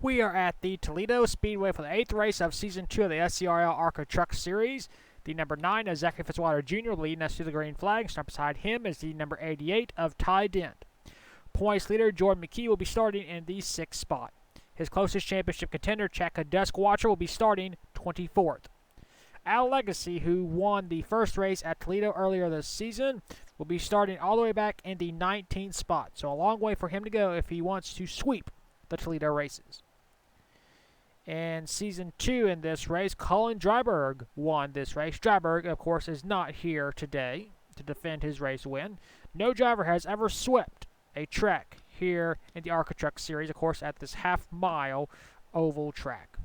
We are at the Toledo Speedway for the 8th race of Season 2 of the SCRL ARCA Truck Series. The number 9 is Zachary Fitzwater Jr. leading us to the green flag. Start beside him is the number 88 of Ty Dent. Points leader Jordan McKee will be starting in the 6th spot. His closest championship contender, Chaka Duskwatcher, will be starting 24th. Al Legacy, who won the first race at Toledo earlier this season, will be starting all the way back in the 19th spot. So a long way for him to go if he wants to sweep the Toledo races. In Season 2 in this race, Colin Dryberg won this race. Dryberg, of course, is not here today to defend his race win. No driver has ever swept a track here in the ARCA Truck Series, of course, at this half-mile oval track.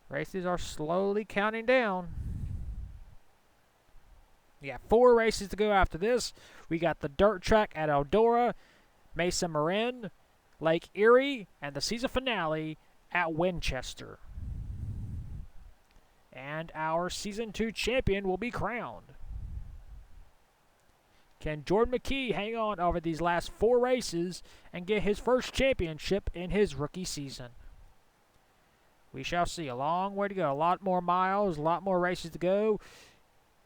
Races are slowly counting down. We got 4 races to go after this. We got the dirt track at Eldora, Mesa Marin, Lake Erie, and the season finale at Winchester. And our Season 2 champion will be crowned. Can Jordan McKee hang on over these last 4 races and get his first championship in his rookie season? We shall see. A long way to go. A lot more miles, a lot more races to go.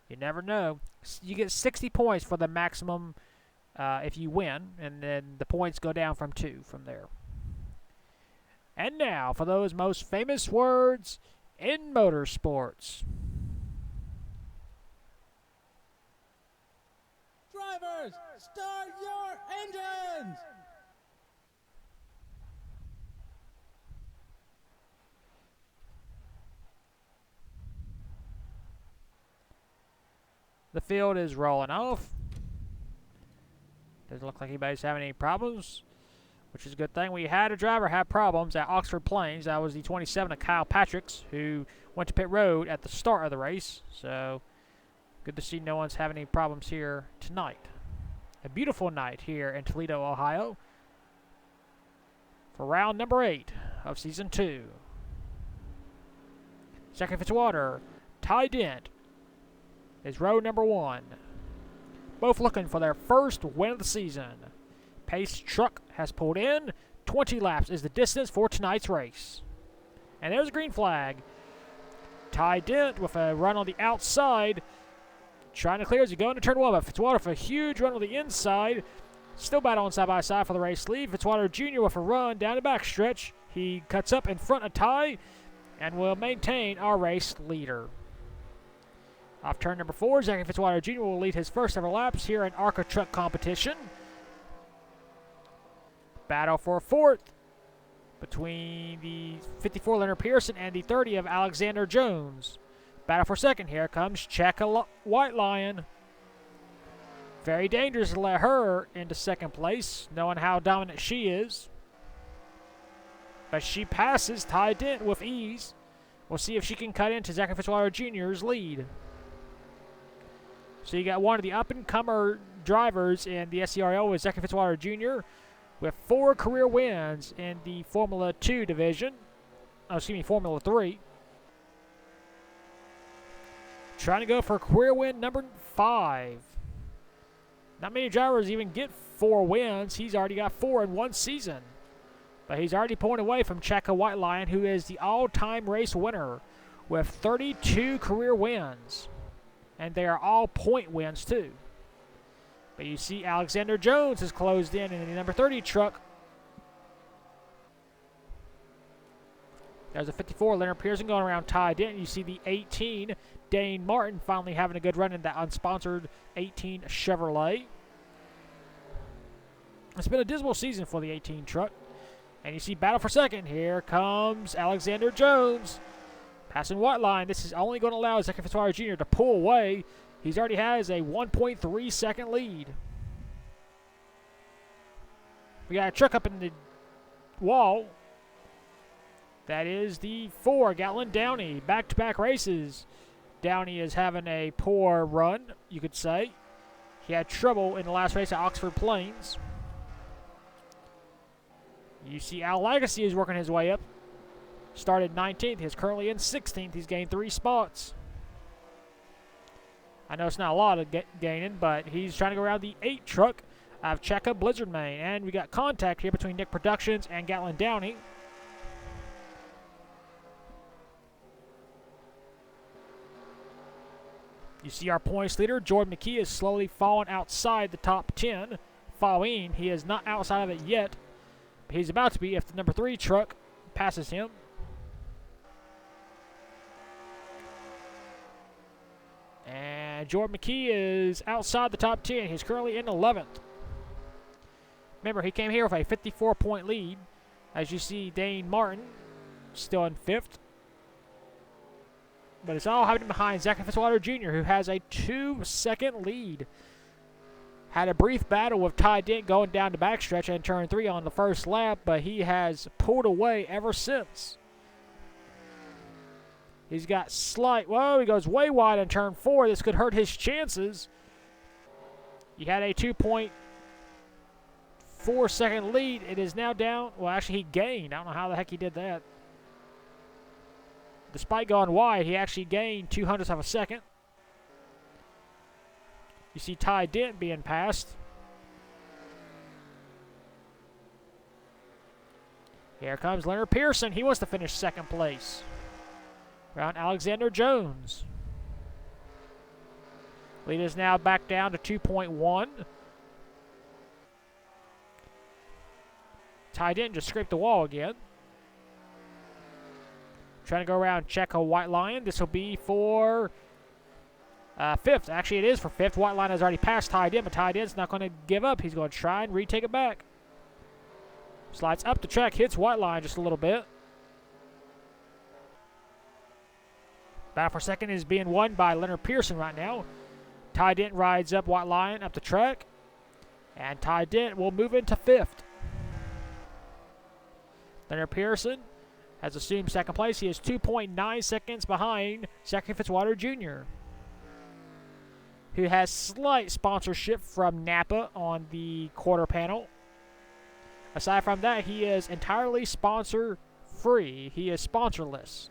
You never know. You get 60 points for the maximum if you win, and then the points go down from 2 from there. And now, for those most famous words in motorsports. Drivers, start your engines! The field is rolling off. Doesn't look like anybody's having any problems, which is a good thing. We had a driver have problems at Oxford Plains. That was the 27 of Kyle Patricks, who went to pit road at the start of the race. So, good to see no one's having any problems here tonight. A beautiful night here in Toledo, Ohio, for round number 8 of Season 2. Zachary Fitzwater, Ty Dent is row number 1. Both looking for their first win of the season. Pace truck has pulled in. 20 laps is the distance for tonight's race. And there's a green flag. Ty Dent with a run on the outside, trying to clear as he goes into turn 1, but Fitzwater with a huge run on the inside. Still battling side by side for the race lead. Fitzwater Jr. with a run down the backstretch. He cuts up in front of Ty and will maintain our race leader. Off turn number 4, Zachary Fitzwater Jr. will lead his first ever laps here in ARCA Truck competition. Battle for 4th between the 54 Leonard Pearson and the 30 of Alexander Jones. Battle for 2nd. Here comes Chaka White Lion. Very dangerous to let her into 2nd place, knowing how dominant she is. But she passes Ty Dent with ease. We'll see if she can cut into Zachary Fitzwater Jr.'s lead. So you got one of the up-and-comer drivers in the SCRL with Zachary Fitzwater Jr. with 4 career wins in the Formula 2 division. Formula 3. Trying to go for career win number 5. Not many drivers even get 4 wins. He's already got 4 in one season. But he's already pulling away from Chaka White Lion, who is the all-time race winner with 32 career wins. And they are all point wins, too. But you see Alexander Jones has closed in the number 30 truck. There's a 54, Leonard Pearson going around Ty Dent. You see the 18, Dane Martin, finally having a good run in that unsponsored 18 Chevrolet. It's been a dismal season for the 18 truck. And you see battle for 2nd. Here comes Alexander Jones. Passing White Line. This is only going to allow Zachary Fitzwater Jr. to pull away. He already has a 1.3 second lead. We got a truck up in the wall. That is the 4, Gatlin Downey. Back-to-back races. Downey is having a poor run, you could say. He had trouble in the last race at Oxford Plains. You see Al Legacy is working his way up. Started 19th. He's currently in 16th. He's gained 3 spots. I know it's not a lot of gaining, but he's trying to go around the 8 truck of Checka Blizzard Main. And we got contact here between Nick Productions and Gatlin Downey. You see our points leader, Jordan McKee, is slowly falling outside the top 10. Falling, he is not outside of it yet, but he's about to be if the number 3 truck passes him. And Jordan McKee is outside the top 10. He's currently in 11th. Remember, he came here with a 54-point lead. As you see, Dane Martin still in 5th. But it's all happening behind Zachary Fitzwater Jr., who has a 2-second lead. Had a brief battle with Ty Dent going down the backstretch and turn 3 on the first lap, but he has pulled away ever since. He's got slight, whoa, he goes way wide in turn 4. This could hurt his chances. He had a 2.4-second lead. It is now down, well, actually he gained. I don't know how the heck he did that. Despite going wide, he actually gained 0.02 of a second. You see Ty Dent being passed. Here comes Leonard Pearson. He wants to finish second place. Around Alexander Jones. Lead is now back down to 2.1. Ty Dent just scraped the wall again. Trying to go around Checo White Lion. This will be for 5th. Actually, it is for 5th. White Lion has already passed Ty Dent, but Ty Dent's not going to give up. He's going to try and retake it back. Slides up the track, hits White Lion just a little bit. Battle for second is being won by Leonard Pearson right now. Ty Dent rides up White Lion up the track. And Ty Dent will move into 5th. Leonard Pearson has assumed second place. He is 2.9 seconds behind Zachary Fitzwater Jr., who has slight sponsorship from Napa on the quarter panel. Aside from that, he is entirely sponsor-free. He is sponsorless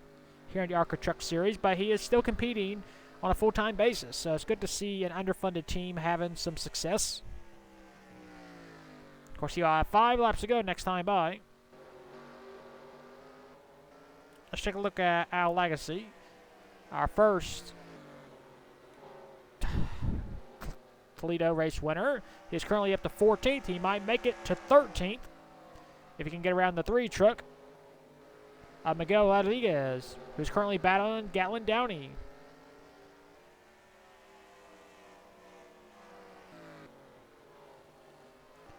here in the ARCA Truck Series, but he is still competing on a full-time basis. So it's good to see an underfunded team having some success. Of course, you have 5 laps to go next time by. Let's take a look at our legacy. Our first Toledo race winner. He is currently up to 14th. He might make it to 13th if he can get around the 3 truck. Miguel Rodriguez, who's currently battling Gatlin Downey.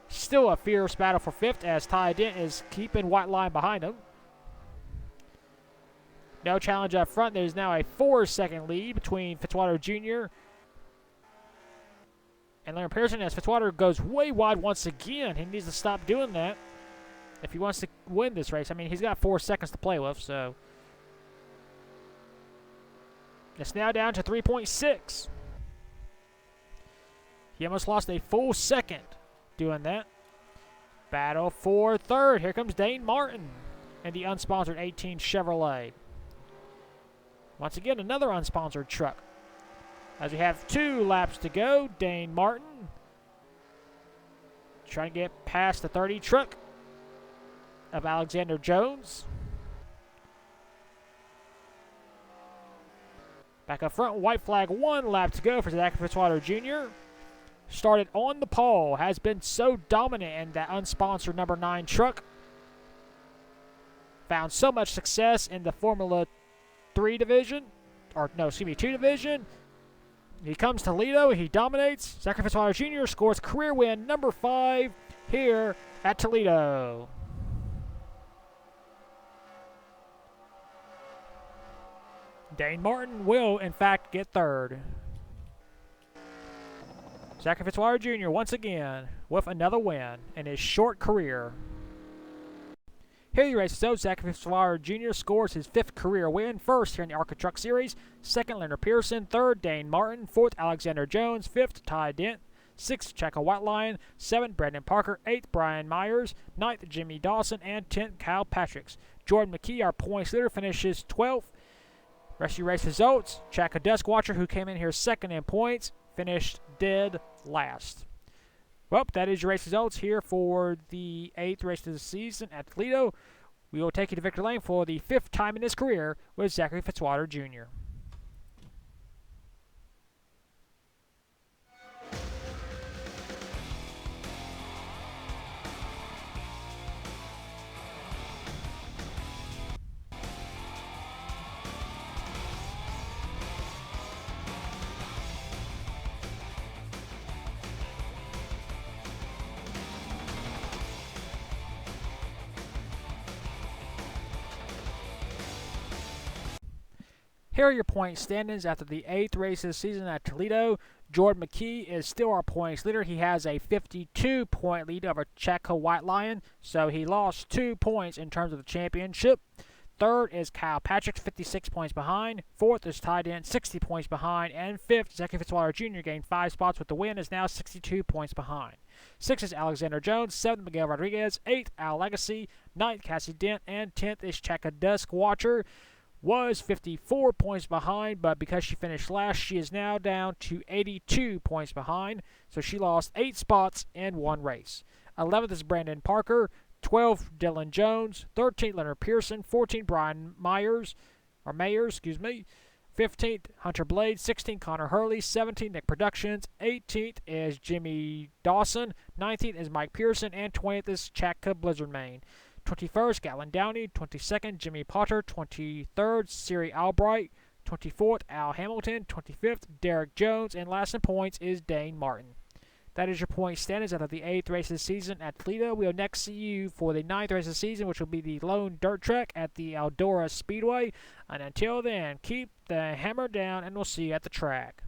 Still a fierce battle for 5th as Ty Dent is keeping White Line behind him. No challenge up front. There's now a 4-second lead between Fitzwater Jr. and Leonard Pearson as Fitzwater goes way wide once again. He needs to stop doing that if he wants to win this race. I mean, he's got 4 seconds to play with, so. It's now down to 3.6. He almost lost a full second doing that. Battle for 3rd. Here comes Dane Martin and the unsponsored 18 Chevrolet. Once again, another unsponsored truck. As we have 2 laps to go, Dane Martin trying to get past the 30 truck of Alexander Jones. Back up front, white flag, 1 lap to go for Zachary Fitzwater Jr. Started on the pole, has been so dominant in that unsponsored number 9 truck. Found so much success in the Formula 3 division, or no, excuse me, 2 division. He comes to Toledo, he dominates. Zachary Fitzwater Jr. scores career win number 5 here at Toledo. Dane Martin will, in fact, get 3rd. Zachary Fitzwater Jr. once again with another win in his short career. Here he races out. Zachary Fitzwater Jr. scores his 5th career win. 1st here in the ARCA Truck Series. 2nd, Leonard Pearson. 3rd, Dane Martin. 4th, Alexander Jones. 5th, Ty Dent. 6th, Checo White Lion. 7th, Brandon Parker. 8th, Brian Myers. 9th, Jimmy Dawson. And 10th, Kyle Patricks. Jordan McKee, our points leader, finishes 12th. Rest of your race results. Checo Duskwatcher, who came in here 2nd in points, finished dead last. Well, that is your race results here for the 8th race of the season at Toledo. We will take you to victory lane for the 5th time in his career with Zachary Fitzwater Jr. Here are your point standings after the 8th race of the season at Toledo. Jordan McKee is still our points leader. He has a 52-point lead over Chaco White Lion, so he lost 2 points in terms of the championship. Third is Kyle Patrick, 56 points behind. Fourth is Ty Dent, 60 points behind. And fifth, Zachary Fitzwater Jr. gained 5 spots with the win, is now 62 points behind. Sixth is Alexander Jones. Seventh, Miguel Rodriguez. Eighth, Al Legacy. Ninth, Cassie Dent. And 10th is Chaco Dusk Watcher. Was 54 points behind, but because she finished last, she is now down to 82 points behind, so she lost 8 spots in one race. 11th is Brandon Parker, 12th Dylan Jones, 13th Leonard Pearson, 14th Brian Mayers, 15th Hunter Blade, 16th Connor Hurley, 17th Nick Productions, 18th is Jimmy Dawson, 19th is Mike Pearson, and 20th is Chatka Blizzard Main. 21st, Galen Downey. 22nd, Jimmy Potter. 23rd, Siri Albright. 24th, Al Hamilton. 25th, Derek Jones. And last in points is Dane Martin. That is your point standings out of the 8th race of the season at Toledo. We will next see you for the 9th race of the season, which will be the Lone Dirt Track at the Eldora Speedway. And until then, keep the hammer down, and we'll see you at the track.